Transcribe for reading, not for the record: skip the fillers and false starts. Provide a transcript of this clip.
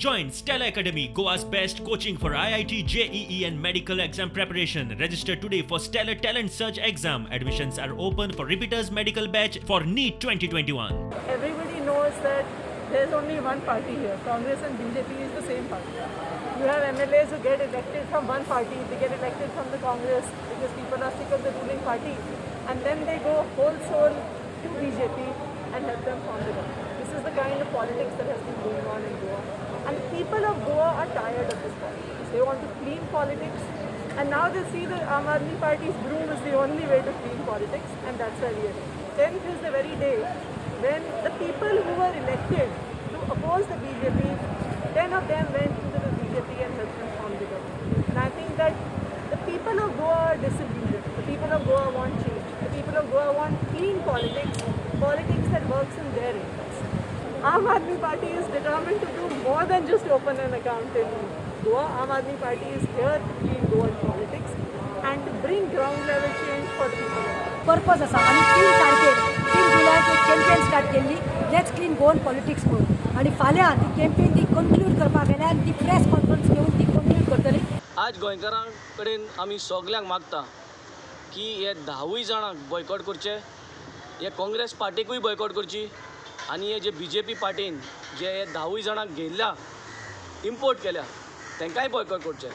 Join Stella Academy, Goa's best coaching for IIT, JEE and medical exam preparation. Register today for Stellar Talent Search exam. Admissions are open for repeaters medical batch for NEET 2021. Everybody knows that there's only one party here. Congress and BJP is the same party. You have MLAs who get elected from one party, they get elected from the Congress because people are sick of the ruling party, and then they go whole soul to BJP and help them form the government. This is the kind of politics that has been going on in Goa. And people of Goa are tired of this politics. They want to clean politics, and now they see the Aam Aadmi Party's broom is the only way to clean politics, and that's where we are. 10th is the very day when the people who were elected to oppose the BJP, 10 of them went to the BJP and helped them form the government. And I think that the people of Goa are disillusioned. The people of Goa want change. The people of Goa want clean politics, politics that works in their interest. Aam Aadmi Party is determined to do more than just open an account in Goa. Aam Aadmi Party is here to clean Goan politics and to bring ground level change for the people. Purpose आसा आनी 3 तारखेर 3 जुलयाक एक campaign start केल्ली let's clean Goan politics म्हणून आनी फाल्यां ती कॅम्पेन ती कंक्लूड करपाक गेल्या आनी ती प्रेस कॉन्फरन्स घेवन ती कंक्लूड करतली. आज गोंयकारां कडेन आमी सगल्यांक मागता की हे 10 जाणांक बॉयकॉट करचे, हे काँग्रेस पार्टीकूय बॉयकॉट करची आनी हे जे BJP पार्टीन जे 10 जाणांक घेयल्या इम्पोर्ट केल्या तांकांय बॉयकॉट करचे.